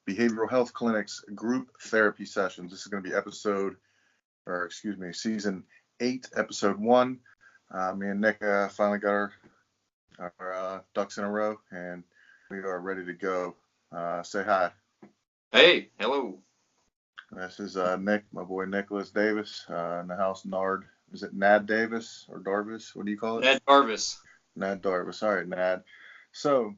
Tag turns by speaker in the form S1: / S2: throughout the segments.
S1: Behavioral Health Clinic's group therapy sessions. This is going to be season 8, episode 1. Me and Nick finally got our ducks in a row, and we are ready to go. Say hi.
S2: Hey, hello.
S1: This is Nick, my boy Nicholas Davis, in the house. Nard. Is it Nad Davis or Darvis? What do you call it?
S2: Ned Darvis.
S1: Nad Darvis. All right, Nad. So,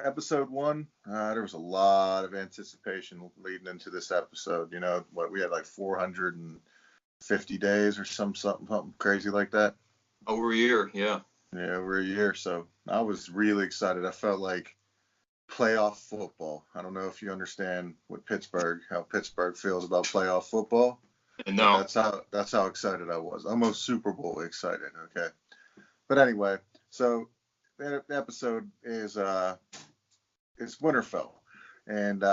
S1: episode 1, there was a lot of anticipation leading into this episode. You know, we had like 450 days or something crazy like that.
S2: Over a year, yeah.
S1: Yeah, over a year. So I was really excited. I felt like playoff football. I don't know if you understand how Pittsburgh feels about playoff football.
S2: No.
S1: That's how excited I was. Almost Super Bowl excited. Okay. But anyway, so the episode is it's Winterfell, and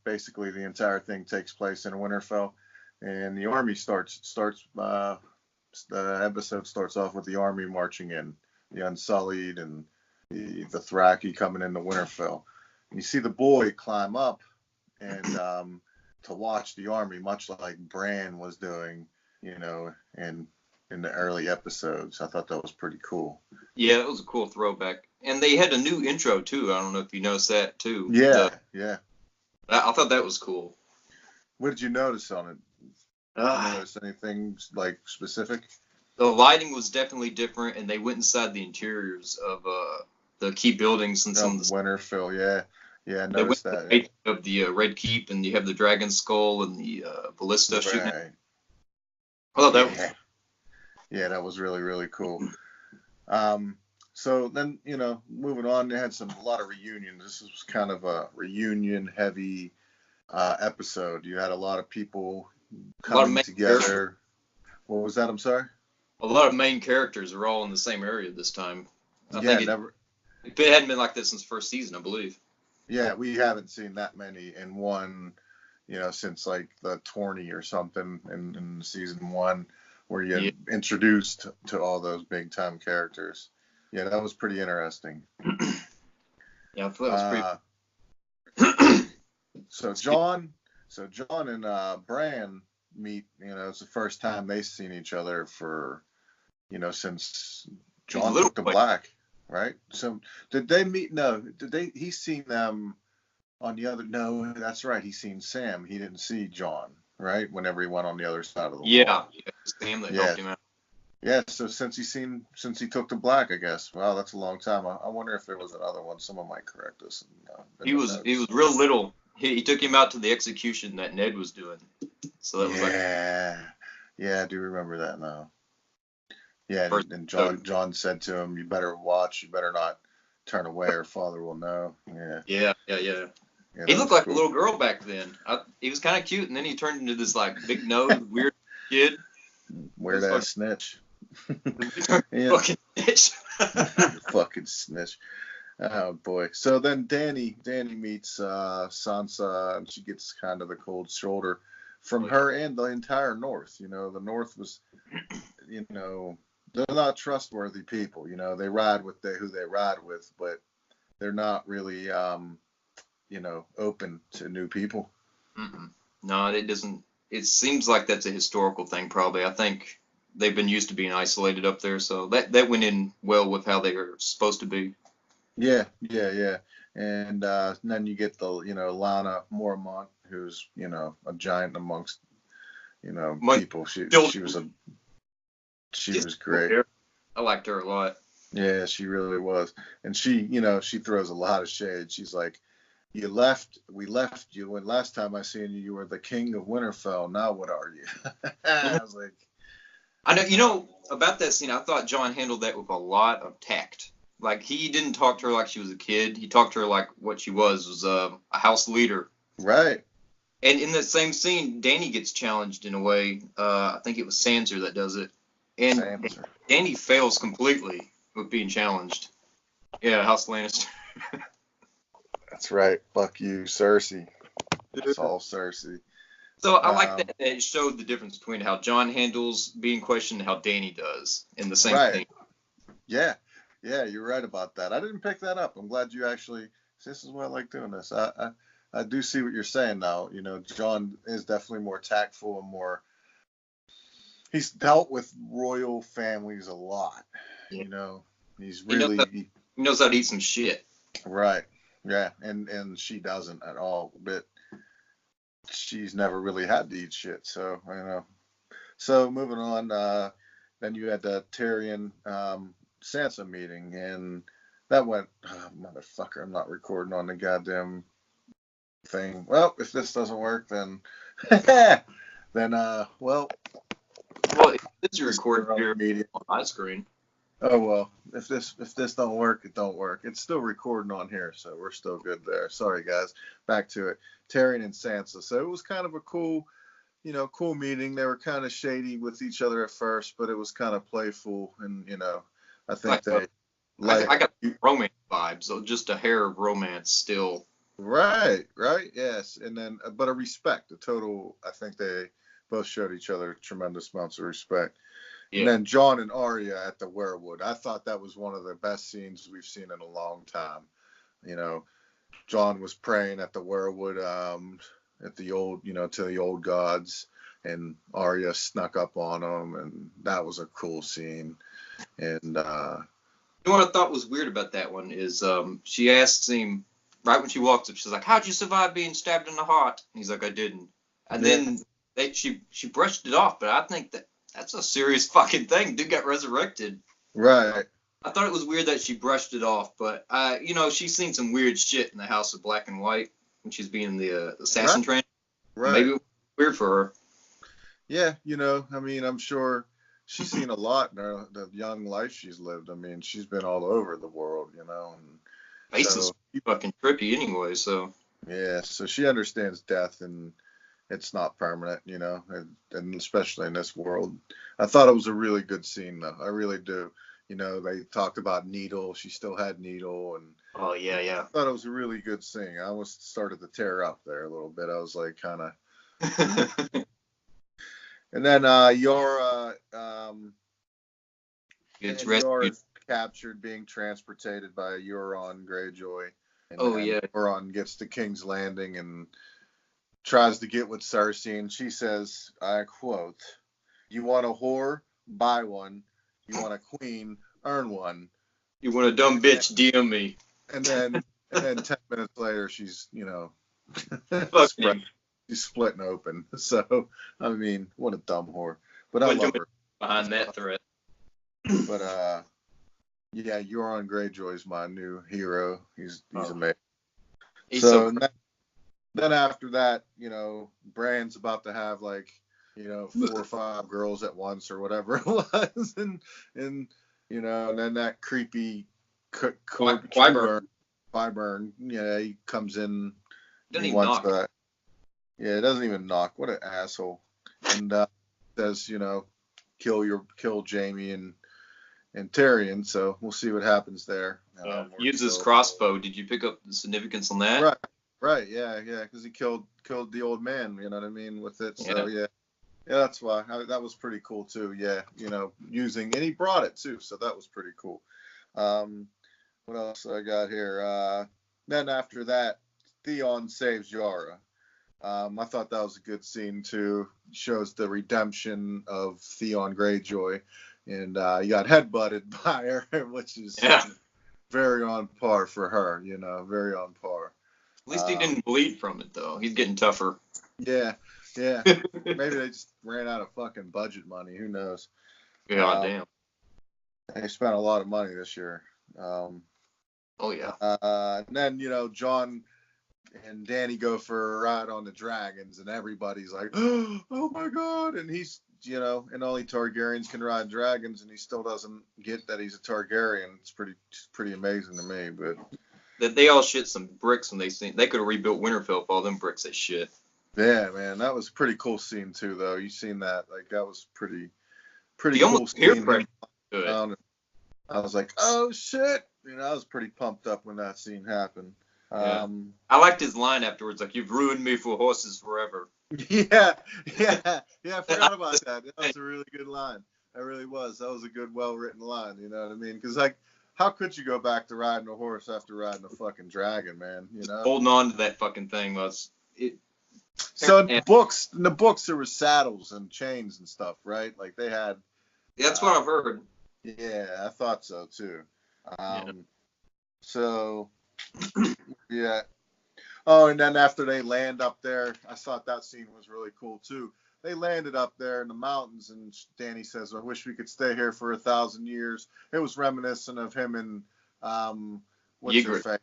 S1: basically the entire thing takes place in Winterfell, and the army starts. The episode starts off with the army marching in, the Unsullied and the Thraki coming into Winterfell. And you see the boy climb up and to watch the army, much like Bran was doing, you know, in the early episodes. I thought that was pretty cool.
S2: Yeah, it was a cool throwback. And they had a new intro, too. I don't know if you noticed that, too.
S1: Yeah.
S2: I thought that was cool.
S1: What did you notice on it? Did you notice anything, like, specific?
S2: The lighting was definitely different, and they went inside the interiors of the key buildings and some of the...
S1: Winterfell, yeah. Yeah, I noticed that.
S2: Of the Red Keep, and you have the dragon skull and the ballista shooting.
S1: Right.
S2: Oh,
S1: Yeah, that was really, really cool. So then, you know, moving on, they had a lot of reunions. This was kind of a reunion-heavy episode. You had a lot of people coming together. Characters. What was that? I'm sorry?
S2: A lot of main characters are all in the same area this time. I think it hadn't been like this since the first season, I believe.
S1: Yeah, we haven't seen that many in one, you know, since like the tourney or something in season 1, where you introduced to all those big time characters. Yeah, that was pretty interesting.
S2: Yeah, I thought that was pretty.
S1: So John and Bran meet. You know, it's the first time they've seen each other for, you know, since John took the black. Right. So did they meet? No. He's seen them on the other. No, that's right. He's seen Sam. He didn't see John. Right. Whenever he went on the other side of the wall.
S2: Yeah. Sam that helped him out.
S1: Yeah. So since he took the black, I guess. Wow, that's a long time. I wonder if there was another one. Someone might correct us.
S2: He was real little. He took him out to the execution that Ned was doing. So that was
S1: yeah. I do remember that now. Yeah, and John said to him, "You better watch. You better not turn away, or Father will know." Yeah.
S2: Yeah. He looked like a little girl back then. He was kind of cute, and then he turned into this like big nosed weird kid.
S1: Weird ass snitch.
S2: Fucking snitch.
S1: Fucking snitch. Oh boy. So then Danny meets Sansa, and she gets kind of the cold shoulder from her and the entire North. You know, the North was, you know, they're not trustworthy people. You know, they ride with who they ride with, but they're not really, you know, open to new people.
S2: No, it doesn't. It seems like that's a historical thing, probably. I think they've been used to being isolated up there, so that went in well with how they were supposed to be.
S1: Yeah. And then you get the, you know, Lana Mormont, who's, you know, a giant amongst, you know, people. She was great.
S2: I liked her a lot.
S1: Yeah, she really was. And she, you know, she throws a lot of shade. She's like, we left you when last time I seen you were the king of Winterfell. Now what are you? I was like,
S2: I know, you know, about that scene, I thought John handled that with a lot of tact. Like, he didn't talk to her like she was a kid. He talked to her like what she was a house leader.
S1: Right.
S2: And in that same scene, Danny gets challenged in a way. I think it was Sansa that does it. And Danny fails completely with being challenged. Yeah, House Lannister.
S1: That's right. Fuck you, Cersei. It's all Cersei.
S2: So I like that it showed the difference between how John handles being questioned and how Danny does in the same thing.
S1: Yeah, you're right about that. I didn't pick that up. I'm glad you actually. This is why I like doing this. I do see what you're saying now. You know, John is definitely more tactful and more. He's dealt with royal families a lot.
S2: Yeah.
S1: You know, he's
S2: He knows
S1: really
S2: how, he knows how to eat some shit.
S1: right. Yeah, and she doesn't at all. But she's never really had to eat shit. So you know. So moving on. Then you had the Tyrion Sansa meeting, and that went. Motherfucker, I'm not recording on the goddamn thing. Well, if this doesn't work, then then well.
S2: Well, it is recorded here on my screen.
S1: Oh well, if this don't work, it don't work. It's still recording on here, so we're still good there. Sorry guys. Back to it. Tyrion and Sansa. So it was kind of a cool, you know, cool meeting. They were kind of shady with each other at first, but it was kind of playful, and you know, I think
S2: I got romance vibes, so just a hair of romance still.
S1: Right, yes, and then but a respect, a total. I think they both showed each other tremendous amounts of respect. Yeah. And then Jon and Arya at the werewood. I thought that was one of the best scenes we've seen in a long time. You know, Jon was praying at the werewood, at the old, you know, to the old gods, and Arya snuck up on him, and that was a cool scene. And
S2: you know what I thought was weird about that one is she asks him right when she walks up, she's like, "How'd you survive being stabbed in the heart?" And he's like, "I didn't." And then she brushed it off, but I think that's a serious fucking thing. Dude got resurrected.
S1: Right.
S2: I thought it was weird that she brushed it off, but you know, she's seen some weird shit in the House of Black and White when she's being the assassin trainer. Right. Maybe it was weird for her.
S1: Yeah, you know, I mean, I'm sure she's seen a lot in the young life she's lived. I mean, she's been all over the world, you know. And
S2: Face is fucking trippy anyway, so.
S1: Yeah, so she understands death, and it's not permanent, you know, and especially in this world. I thought it was a really good scene, though. I really do. You know, they talked about Needle. She still had Needle, and
S2: oh yeah.
S1: I thought it was a really good scene. I almost started to tear up there a little bit. I was like, kind of. And then Yara Yora's captured, being transported by Euron Greyjoy. And Euron gets to King's Landing and tries to get with Cersei, and she says, I quote, "You want a whore? Buy one. You want a queen? Earn one.
S2: You want a dumb bitch? DM me."
S1: And then 10 minutes later, she's, you know, she's splitting open. So, I mean, what a dumb whore. But I love her.
S2: Behind that threat.
S1: But, yeah, Euron Greyjoy's my new hero. He's amazing. Then after that, you know, Bran's about to have like, you know, 4 or 5 girls at once or whatever it was, and you know, and then that creepy Qyburn, yeah, he comes in.
S2: He wants
S1: that. Yeah, it doesn't even knock. What an asshole. And says, you know, kill Jaime and Tyrion. So we'll see what happens there.
S2: Uses crossbow. Did you pick up the significance on that?
S1: Right, yeah, because he killed the old man, you know what I mean, with it. So yeah, that's why that was pretty cool too. Yeah, you know, and he brought it too, so that was pretty cool. What else I got here? Then after that, Theon saves Yara. I thought that was a good scene too. Shows the redemption of Theon Greyjoy, and he got headbutted by her, which is very on par for her. You know, very on par.
S2: At least he didn't bleed from it, though. He's getting tougher.
S1: Yeah. Maybe they just ran out of fucking budget money. Who knows?
S2: Yeah, damn.
S1: They spent a lot of money this year.
S2: Oh, yeah.
S1: And then, you know, Jon and Dany go for a ride on the dragons, and everybody's like, oh, my God. And he's, you know, and only Targaryens can ride dragons, and he still doesn't get that he's a Targaryen. It's pretty amazing to me, but...
S2: That they all shit some bricks when they could have rebuilt Winterfell with all them bricks they shit.
S1: Yeah, man, that was a pretty cool scene too, though. You seen that? Like that was pretty cool scene. I was like, oh shit! You know, I was pretty pumped up when that scene happened.
S2: Yeah. I liked his line afterwards, like, "You've ruined me for horses forever."
S1: Yeah. I forgot about that. That was a really good line. That really was. That was a good, well-written line. You know what I mean? Because like, how could you go back to riding a horse after riding a fucking dragon, man? You know,
S2: Holding on to that fucking thing was it.
S1: so in the books there were saddles and chains and stuff, right? Like they had.
S2: That's what I've heard.
S1: Yeah, I thought so too.
S2: Yeah.
S1: So yeah. Oh, and then after they land up there, I thought that scene was really cool too. They landed up there in the mountains, and Danny says, "I wish we could stay here for 1,000 years." It was reminiscent of him and what's her face,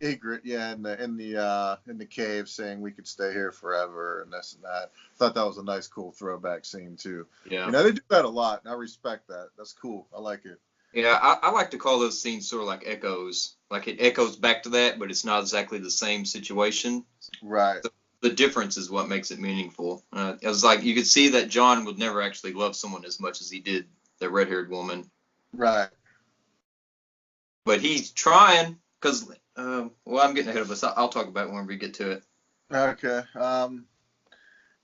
S1: Ygritte, yeah, in the cave, saying we could stay here forever and this and that. Thought that was a nice, cool throwback scene too.
S2: Yeah,
S1: you know, they do that a lot, and I respect that. That's cool. I like it.
S2: Yeah, I like to call those scenes sort of like echoes. Like it echoes back to that, but it's not exactly the same situation.
S1: Right.
S2: The difference is what makes it meaningful. It was like you could see that John would never actually love someone as much as he did the red-haired woman.
S1: Right.
S2: But he's trying because, well, I'm getting ahead of us. I'll talk about it when we get to it.
S1: Okay.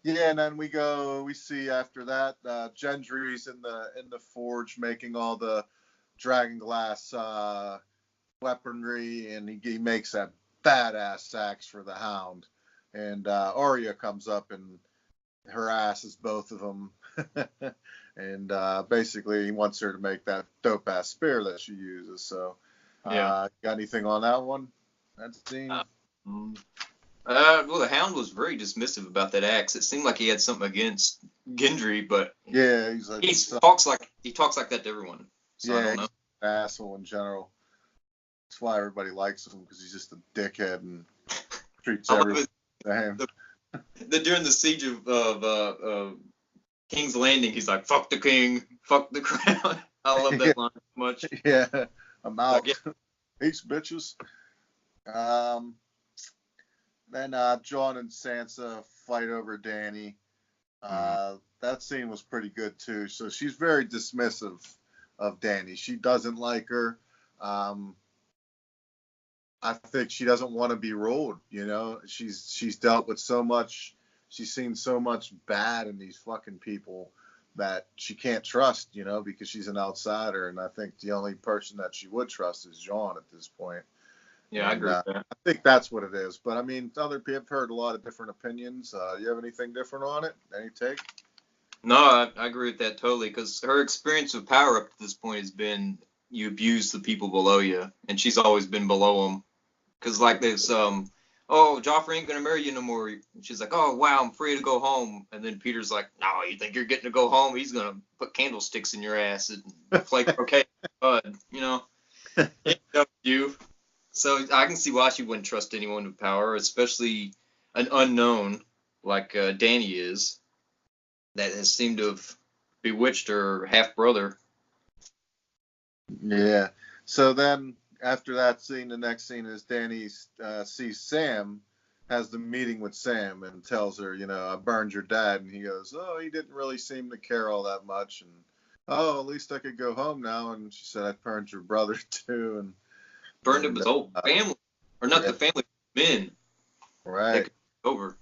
S1: Yeah, and then we see after that, Gendry's in the forge making all the dragon glass weaponry, and he makes that badass axe for the Hound. And Arya comes up and harasses both of them, and basically he wants her to make that dope ass spear that she uses. So, got anything on that one? That scene?
S2: Well, the Hound was very dismissive about that axe. It seemed like he had something against Gendry, but
S1: yeah, he's like
S2: he talks like that to everyone. So
S1: yeah,
S2: I don't know.
S1: he's an asshole in general. That's why everybody likes him, because he's just a dickhead and treats everyone the same.
S2: During the siege of King's Landing, he's like, "Fuck the king, fuck the crown." I love that line so much.
S1: Yeah, I'm out. Peace, bitches. Then Jon and Sansa fight over Dany. That scene was pretty good too. So she's very dismissive of Dany. She doesn't like her. I think she doesn't want to be ruled. You know, she's dealt with so much. She's seen so much bad in these fucking people that she can't trust. You know, because she's an outsider, and I think the only person that she would trust is Jon at this point.
S2: Yeah, I agree with that.
S1: I think that's what it is. But I mean, other people have heard a lot of different opinions. You have anything different on it? Any take?
S2: No, I agree with that totally, because her experience of power up to this point has been you abuse the people below you, and she's always been below them. Because like there's oh, Joffrey ain't gonna marry you no more. And she's like, oh wow, I'm free to go home. And then Peter's like, no, you think you're getting to go home? He's gonna put candlesticks in your ass and play croquet, bud. You know, you. So I can see why she wouldn't trust anyone with power, especially an unknown like Dany is, that has seemed to have bewitched her half brother.
S1: Yeah. So then after that scene, the next scene is Dany sees Sam, has the meeting with Sam, and tells her, you know, I burned your dad. And he goes, oh, he didn't really seem to care all that much. And, oh, at least I could go home now. And she said, I burned your brother too. And
S2: burned up his whole family, or not the family, men.
S1: Right.
S2: Over.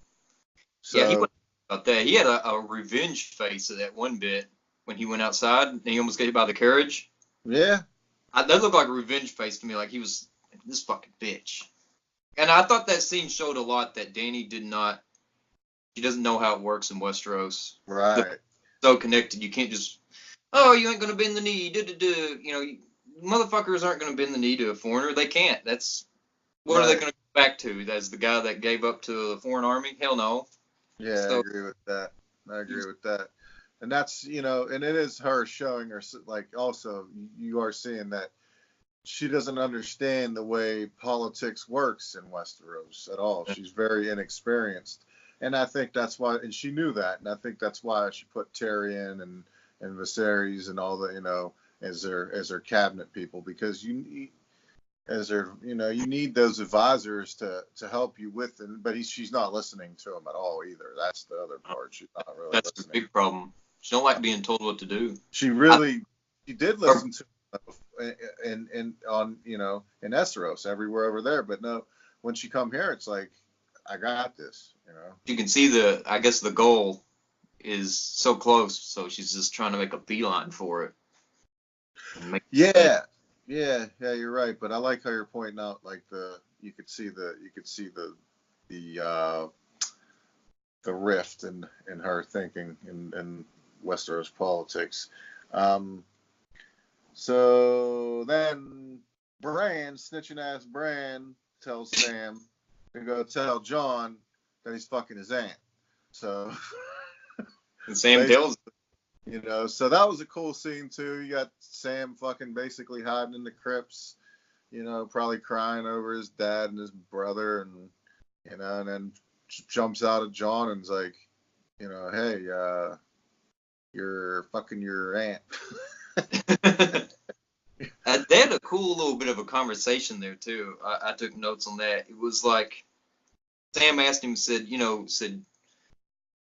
S1: So,
S2: yeah, he went about that. He had a revenge face of that one bit when he went outside and he almost got hit by the carriage.
S1: Yeah.
S2: That looked like a revenge face to me, like he was this fucking bitch. And I thought that scene showed a lot that Dany she doesn't know how it works in Westeros.
S1: Right.
S2: They're so connected, you can't just, oh, you ain't gonna bend the knee, you know, motherfuckers aren't gonna bend the knee to a foreigner. They can't. That's what are they gonna go back to? As the guy that gave up to the foreign army? Hell no.
S1: Yeah, so, I agree with that. And that's, you know, and it is her showing her, like, also, you are seeing that she doesn't understand the way politics works in Westeros at all. She's very inexperienced. And I think that's why, and she knew that, and I think that's why she put Tyrion and Viserys and all the, you know, as her cabinet people, because you need those advisors to help you with it. But she's not listening to him at all either. That's the other part. She's not really
S2: That's
S1: listening.
S2: a big problem. She don't like being told what to do.
S1: She did listen to him in Esseros, everywhere over there. But no, when she come here, it's like, I got this, you know.
S2: You can see I guess the goal is so close, so she's just trying to make a beeline for it.
S1: Yeah, Yeah, you're right. But I like how you're pointing out like you could see the the rift in her thinking in Westeros politics. Um, so then Bran, snitching ass Bran, tells Sam to go tell John that he's fucking his aunt. So
S2: And Sam tells.
S1: so that was a cool scene too. You got Sam fucking basically hiding in the crypts, probably crying over his dad and his brother, and and then jumps out at John and's like, hey, you're fucking your aunt.
S2: They had a cool little bit of a conversation there too. I took notes on that. It was like Sam asked him, said,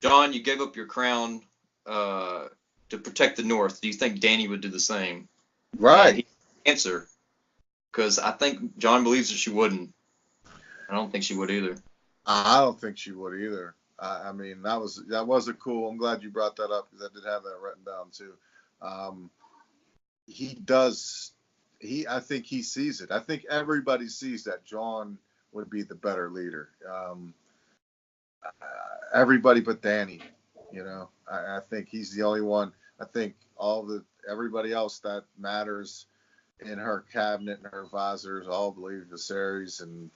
S2: John, you gave up your crown to protect the North. Do you think Dany would do the same?
S1: Right.
S2: And he answer, because I think John believes that she wouldn't. I don't think she would either.
S1: I don't think she would either. I mean, that was a cool. I'm glad you brought that up because I did have that written down too. He does. I think he sees it. I think everybody sees that John would be the better leader. Everybody but Dany. I think he's the only one. I think everybody else that matters in her cabinet and her advisors all believe Viserys and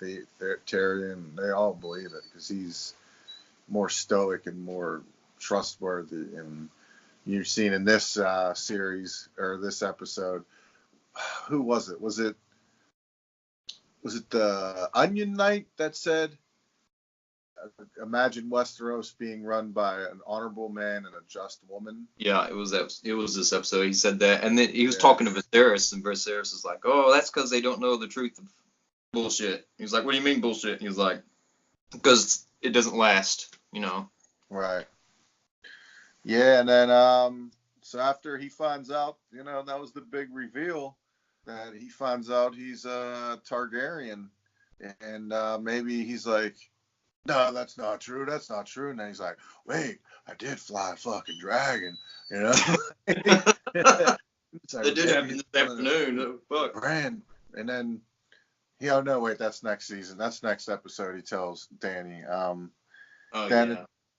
S1: Tyrion. They all believe it because he's more stoic and more trustworthy. And you've seen in this series or this episode, who was it? Was it the Onion Knight that said, "Imagine Westeros being run by an honorable man and a just woman"?
S2: Yeah, it was this episode. He said that, and then he was talking to Viserys, and Viserys was like, "Oh, that's because they don't know the truth of bullshit." He was like, "What do you mean bullshit?" He was like, "Because it doesn't last,
S1: Right. Yeah, and then so after he finds out, that was the big reveal that he finds out he's a Targaryen, and maybe he's like, "No, that's not true. That's not true." And then he's like, "Wait, I did fly a fucking dragon,"
S2: They did have him this afternoon. Fuck.
S1: Bran, and then no, wait, that's next season. That's next episode. He tells Dany.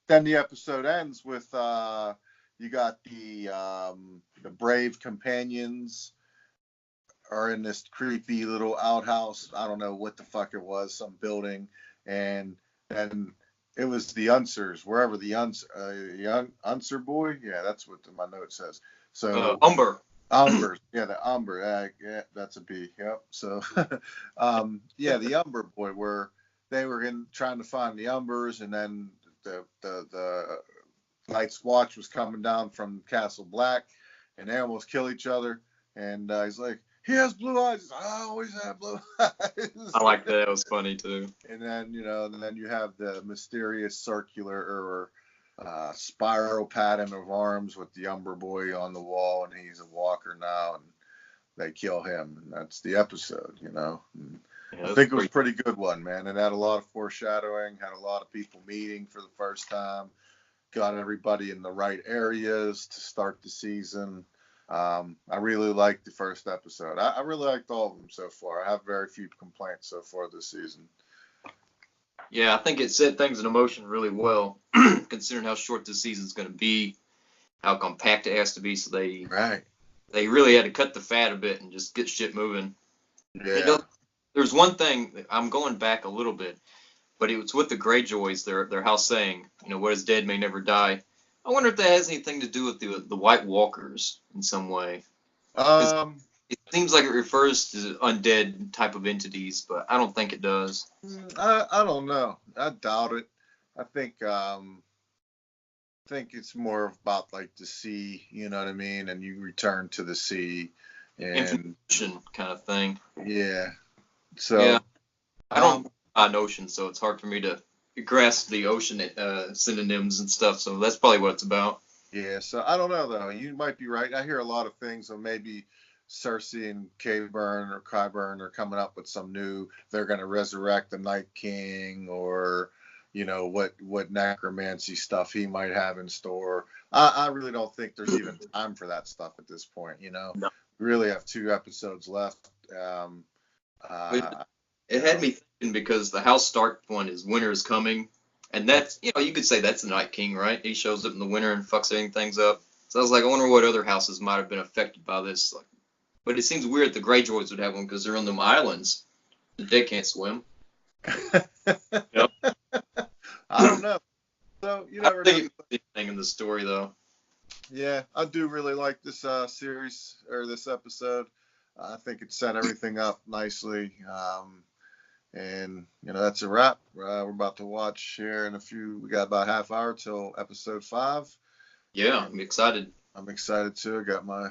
S1: Then the episode ends with you got the brave companions are in this creepy little outhouse. I don't know what the fuck it was, some building, and it was the Unsers, wherever the Unser boy. Yeah, that's what my note says. So
S2: Umber.
S1: Yeah, the Umber. Yeah, that's a B. Yep. So, yeah, the Umber boy, where they were trying to find the Umbers, and then the Night's Watch was coming down from Castle Black, and they almost kill each other. And he's like, "He has blue eyes." "I always have blue eyes."
S2: I like that. It was funny too.
S1: And then you have the mysterious circular or spiral pattern of arms with the Umber boy on the wall, and he's a walker now, and they kill him, and that's the episode. Yeah, I think it was a pretty good one, man. It had a lot of foreshadowing, had a lot of people meeting for the first time, got everybody in the right areas to start the season. I really liked the first episode. I really liked all of them so far. I have very few complaints so far this season.
S2: Yeah, I think it set things in motion really well, considering how short this season's going to be, how compact it has to be. So they really had to cut the fat a bit and just get shit moving.
S1: Yeah.
S2: There's one thing, I'm going back a little bit, but it was with the Greyjoys, their house saying, "What is dead may never die." I wonder if that has anything to do with the White Walkers in some way. It seems like it refers to undead type of entities, but I don't think it does.
S1: I don't know. I doubt it. I think it's more about like the sea, you know what I mean, and you return to the sea and
S2: information kind of thing.
S1: Yeah. So
S2: yeah, I don't know ocean, so it's hard for me to grasp the ocean synonyms and stuff. So that's probably what it's about.
S1: Yeah. So I don't know though. You might be right. I hear a lot of things, so maybe Cersei and Qyburn are coming up with some new. They're going to resurrect the Night King, or what necromancy stuff he might have in store. I really don't think there's even time for that stuff at this point.
S2: No.
S1: We really have 2 episodes left,
S2: It had me thinking because the House Stark one is winter is coming, and that's, you could say that's the Night King, right? He shows up in the winter and fucks things up. So I was like, I wonder what other houses might have been affected by this. Like, but it seems weird the Greyjoys would have one because they're on them islands. They can't swim. Yep.
S1: I don't know. So you never know.
S2: Anything in the story though.
S1: Yeah, I do really like this series or this episode. I think it set everything up nicely. And that's a wrap. We're about to watch here in a few. We got about half hour till episode 5.
S2: Yeah, I'm excited.
S1: I'm excited too. I got my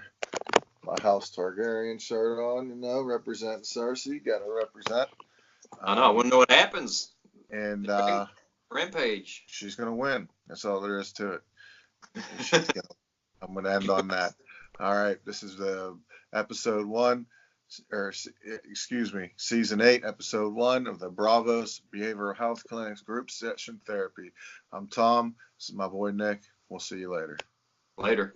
S1: House Targaryen shirt on. Representing Cersei. Got to represent.
S2: I know. I want to know what happens.
S1: And
S2: Rampage.
S1: She's gonna win. That's all there is to it. I'm gonna end on that. All right. This is the episode 1. Season 8, episode 1 of the Bravos Behavioral Health Clinics Group Session Therapy. I'm Tom. This is my boy Nick. We'll see you later.
S2: Later.